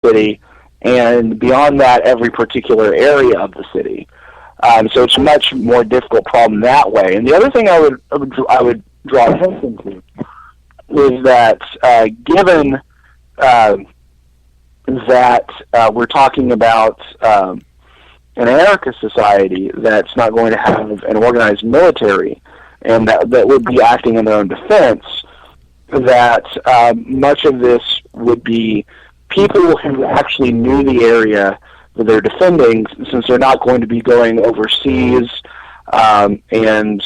city, and beyond that, every particular area of the city. So it's a much more difficult problem that way. And the other thing I would draw attention to is that given that we're talking about an anarchist society that's not going to have an organized military and that would be acting in their own defense, that much of this would be people who actually knew the area that they're defending, since they're not going to be going overseas and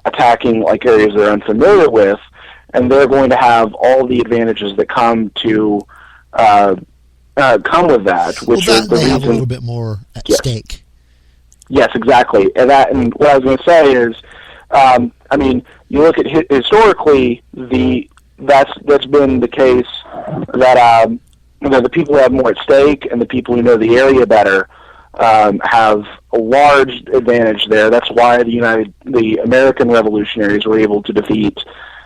attacking like areas they're unfamiliar with, and they're going to have all the advantages that come to come with that, which is the they reason have a little bit more at stake. Yes, exactly. And what I was going to say is, I mean, you look at historically, that's been the case that the people who have more at stake and the people who know the area better have a large advantage there. That's why the American revolutionaries were able to defeat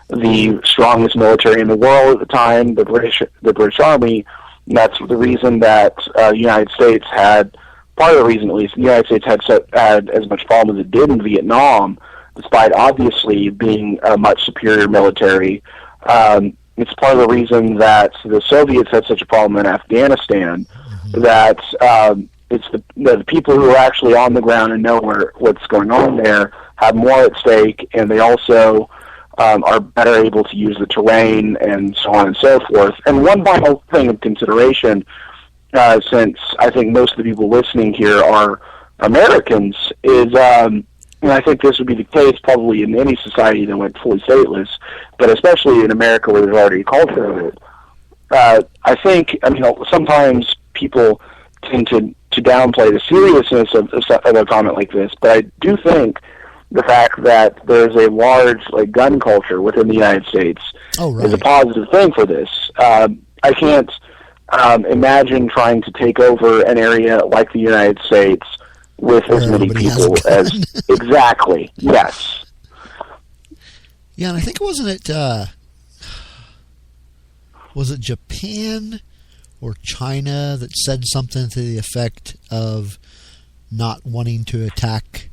the strongest military in the world at the time, the British Army. And that's the reason that the United States had, part of the reason at least, the United States had as much problem as it did in Vietnam, despite obviously being a much superior military. It's part of the reason that the Soviets had such a problem in Afghanistan, that it's the people who are actually on the ground and know what's going on there have more at stake, and they also are better able to use the terrain and so on and so forth. And one final thing of consideration, since I think most of the people listening here are Americans, is, and I think this would be the case probably in any society that went fully stateless, but especially in America where there's already a culture of it. I think, sometimes people tend to downplay the seriousness of a comment like this, but I do think the fact that there's a large gun culture within the United States is a positive thing for this. I can't imagine trying to take over an area like the United States with as many people as exactly. Yes. Yeah, and I think was it Japan or China that said something to the effect of not wanting to attack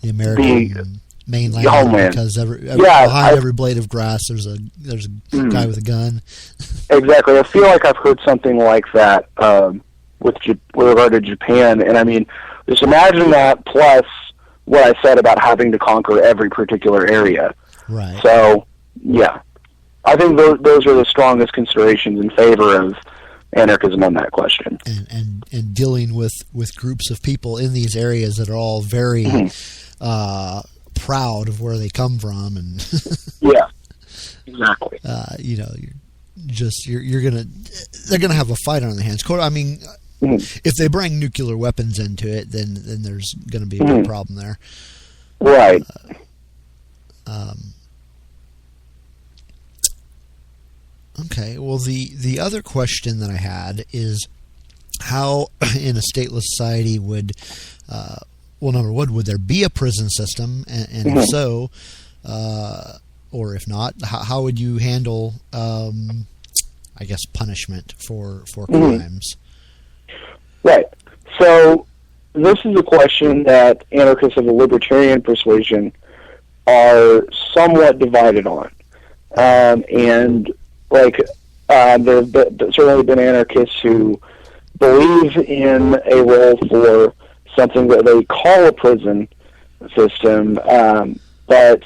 the American mainland because behind every blade of grass there's a guy with a gun. Exactly. I feel like I've heard something like that with regard to Japan, and I mean, just imagine that plus what I said about having to conquer every particular area. Right. So, yeah, I think those are the strongest considerations in favor of anarchism on that question. And dealing with groups of people in these areas that are all very proud of where they come from, and yeah, exactly. They're gonna have a fight on their hands. I mean, if they bring nuclear weapons into it, then there's going to be a big problem there. Right. Okay. Well, the other question that I had is how, in a stateless society, would number one, would there be a prison system, and if so, or if not, how would you handle, I guess, punishment for crimes? Right. So this is a question that anarchists of the libertarian persuasion are somewhat divided on. And there have certainly been anarchists who believe in a role for something that they call a prison system, but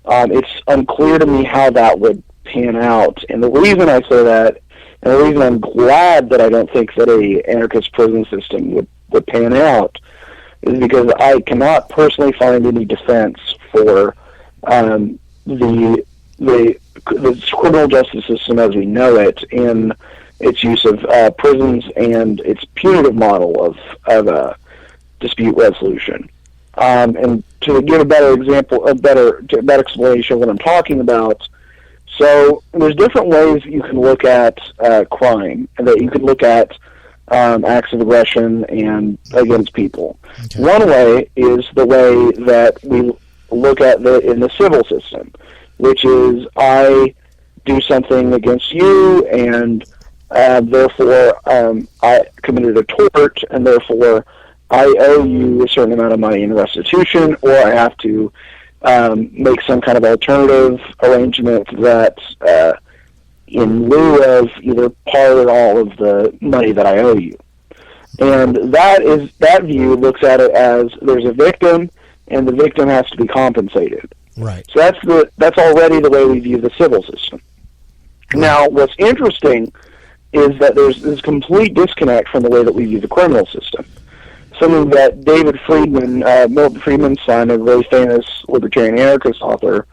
it's unclear to me how that would pan out. And the reason I say that, and the reason I'm glad that I don't think that a anarchist prison system would pan out, is because I cannot personally find any defense for the criminal justice system as we know it in its use of prisons and its punitive model of dispute resolution. And to give a better example, a better explanation of what I'm talking about, so there's different ways you can look at crime, and that you can look at acts of aggression and against people. Okay. One way is the way that we look at in the civil system, which is I do something against you, and therefore I committed a tort, and therefore I owe you a certain amount of money in restitution, or I have to make some kind of alternative arrangement that in lieu of either part or all of the money that I owe you. And that view looks at it as there's a victim, and the victim has to be compensated. Right. So that's already the way we view the civil system. Right. Now, what's interesting is that there's this complete disconnect from the way that we view the criminal system. Something that David Friedman, Milton Friedman's son, a very famous libertarian anarchist author,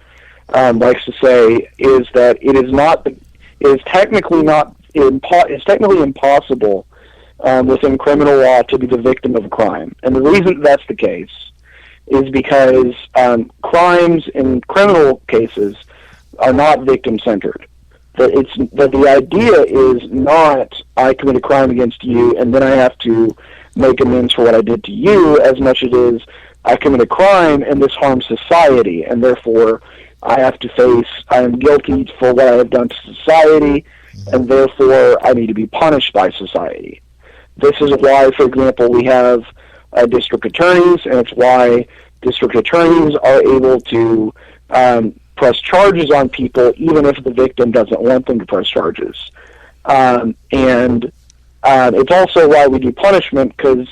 likes to say is that it's technically impossible within criminal law to be the victim of a crime. And the reason that's the case is because crimes in criminal cases are not victim-centered. That the idea is not I commit a crime against you and then I have to make amends for what I did to you, as much as it is I commit a crime and this harms society, and therefore I am guilty for what I have done to society, and therefore I need to be punished by society. This is why, for example, we have district attorneys, and it's why district attorneys are able to press charges on people even if the victim doesn't want them to press charges. And it's also why we do punishment, because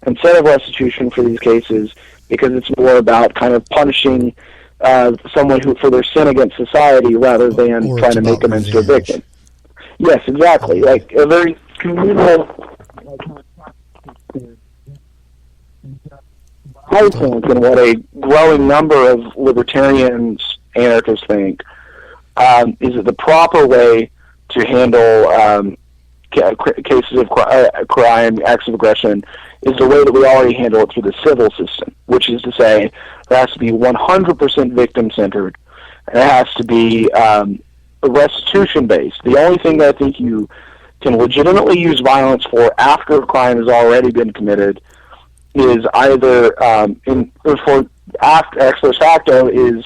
instead of restitution for these cases, because it's more about kind of punishing someone who for their sin against society rather than trying to make amends to a victim. Yes, exactly. Like a very communal. I think, and what a growing number of libertarians, anarchists think, is that the proper way to handle cases of crime, acts of aggression, is the way that we already handle it through the civil system, which is to say it has to be 100% victim-centered, and it has to be restitution-based. The only thing that I think you can legitimately use violence for after a crime has already been committed is either ex post facto is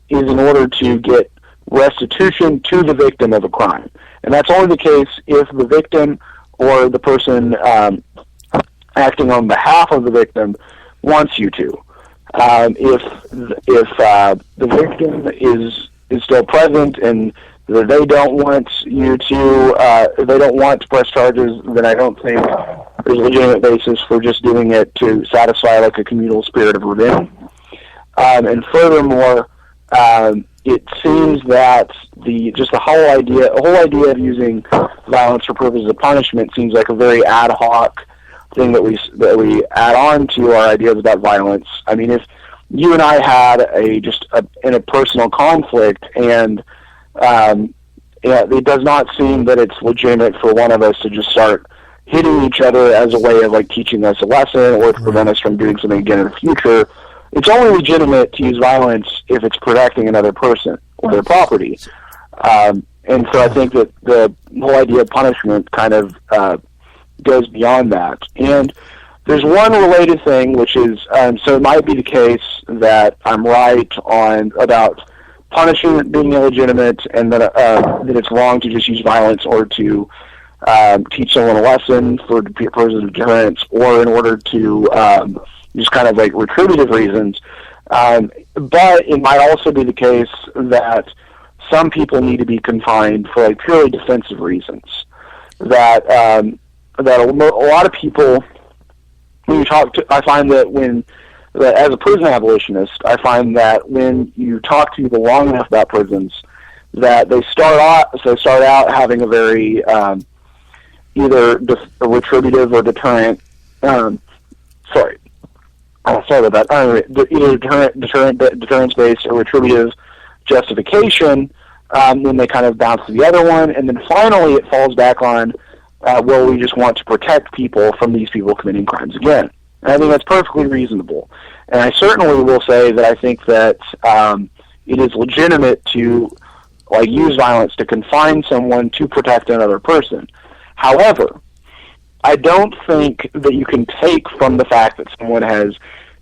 in order to get restitution to the victim of a crime, and that's only the case if the victim or the person acting on behalf of the victim wants you to. If the victim is still present and they don't want you to, they don't want to press charges, then I don't think there's a legitimate basis for just doing it to satisfy like a communal spirit of revenge. And furthermore, it seems that the whole idea of using violence for purposes of punishment seems like a very ad hoc thing that we add on to our ideas about violence. I mean, if you and I had in a personal conflict, and it does not seem that it's legitimate for one of us to just start hitting each other as a way of like teaching us a lesson or to prevent us from doing something again in the future. It's only legitimate to use violence if it's protecting another person or their property. And so I think that the whole idea of punishment kind of goes beyond that. And there's one related thing, which is, so it might be the case that I'm right about punishing being illegitimate, and that it's wrong to just use violence or to teach someone a lesson for purposes of deterrence, or in order to just kind of like retributive reasons. But it might also be the case that some people need to be confined for like purely defensive reasons. That a lot of people, when you talk to, I find that as a prison abolitionist, I find that when you talk to people long enough about prisons, that they start out having a very either a retributive or deterrent. Sorry about that. Either deterrence-based or retributive justification. Then they kind of bounce to the other one, and then finally it falls back on, well, we just want to protect people from these people committing crimes again. And I think that's perfectly reasonable. And I certainly will say that I think that it is legitimate to use violence to confine someone to protect another person. However, I don't think that you can take from the fact that someone has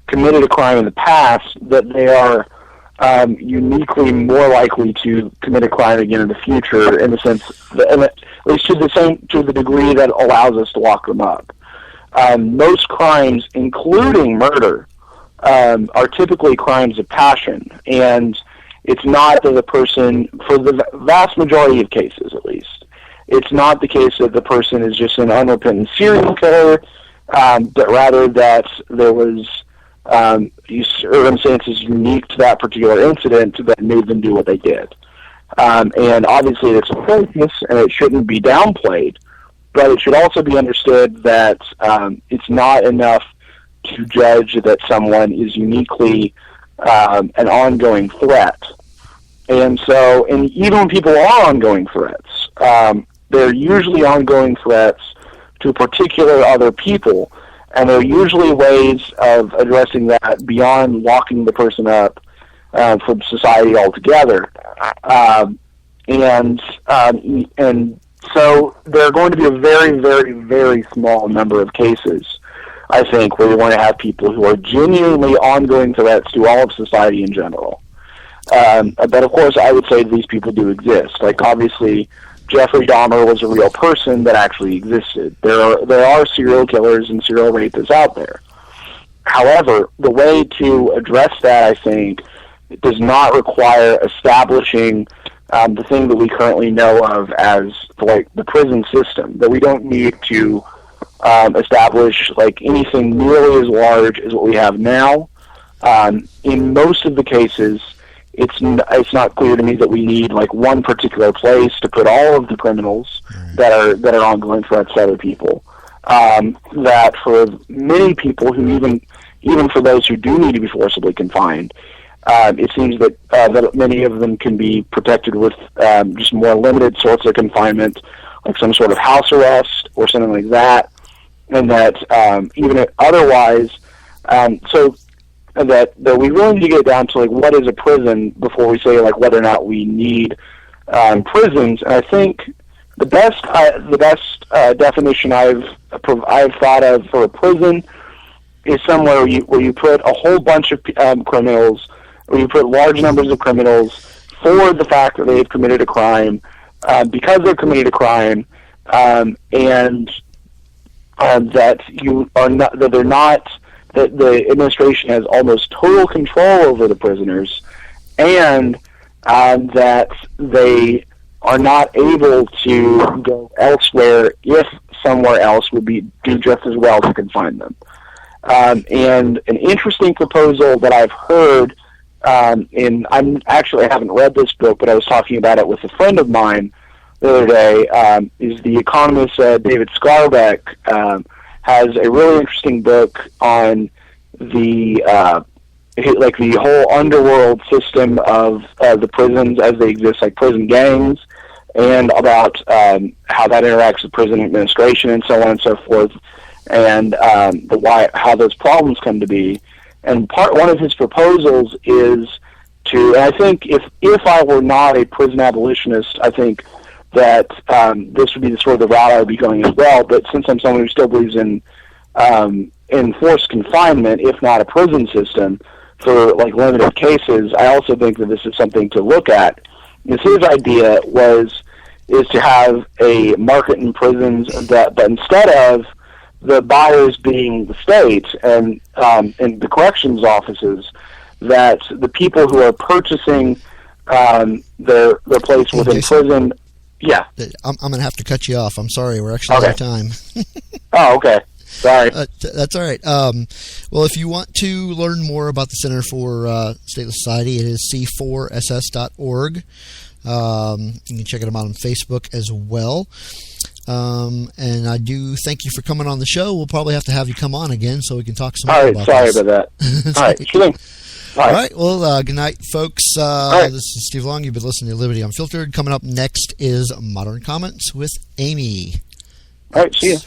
committed a crime in the past that they are uniquely more likely to commit a crime again in the future, in the sense that, and at least to the degree that allows us to lock them up. Most crimes, including murder, are typically crimes of passion, and it's not that the person, for the vast majority of cases at least, it's not the case that the person is just an unrepentant serial killer, but rather that there was circumstances unique to that particular incident that made them do what they did. And obviously it's atrocious and it shouldn't be downplayed, but it should also be understood that it's not enough to judge that someone is uniquely an ongoing threat. And so, and even when people are ongoing threats, they're usually ongoing threats to particular other people, and there are usually ways of addressing that beyond locking the person up from society altogether. And so there are going to be a very, very, very small number of cases, I think, where you want to have people who are genuinely ongoing threats to all of society in general. But of course, I would say these people do exist. Like, obviously, Jeffrey Dahmer was a real person that actually existed. There are serial killers and serial rapists out there. However, the way to address that, I think, does not require establishing the thing that we currently know of as like the prison system. That we don't need to establish like anything nearly as large as what we have now. In most of the cases, it's not clear to me that we need like one particular place to put all of the criminals that are ongoing threats to other people. That for many people who even for those who do need to be forcibly confined, it seems that many of them can be protected with just more limited sorts of confinement, like some sort of house arrest or something like that, and that even otherwise, so that we really need to get down to like what is a prison before we say like whether or not we need prisons. And I think the best definition I've thought of for a prison is somewhere where you put a whole bunch of criminals, where you put large numbers of criminals for the fact that they've committed a crime, because they've committed a crime, and that the administration has almost total control over the prisoners, and that they are not able to go elsewhere if somewhere else would do just as well to confine them. And an interesting proposal that I've heard, I haven't read this book, but I was talking about it with a friend of mine the other day, is the economist David Scarbeck has a really interesting book on the whole underworld system of the prisons as they exist, like prison gangs, and about how that interacts with prison administration and so on and so forth, and how those problems come to be. And one of his proposals is to, and I think if I were not a prison abolitionist, I think that this would be the sort of the route I would be going as well. But since I'm someone who still believes in enforced confinement, if not a prison system, for like limited cases, I also think that this is something to look at. His idea is to have a market in prisons but instead of the buyers being the state and the corrections offices, that the people who are purchasing their place within prison. Yeah, I'm going to have to cut you off. I'm sorry, we're actually out of time. Oh, okay. Sorry. That's all right. Well, if you want to learn more about the Center for Stateless Society, it is c4ss.org. You can check them out on Facebook as well. And I do thank you for coming on the show. We'll probably have to have you come on again so we can talk some more about this. All right, sorry about that. All right, sure. All right, well, good night, folks. This is Steve Long. You've been listening to Liberty Unfiltered. Coming up next is Modern Comments with Amy. All right, see you.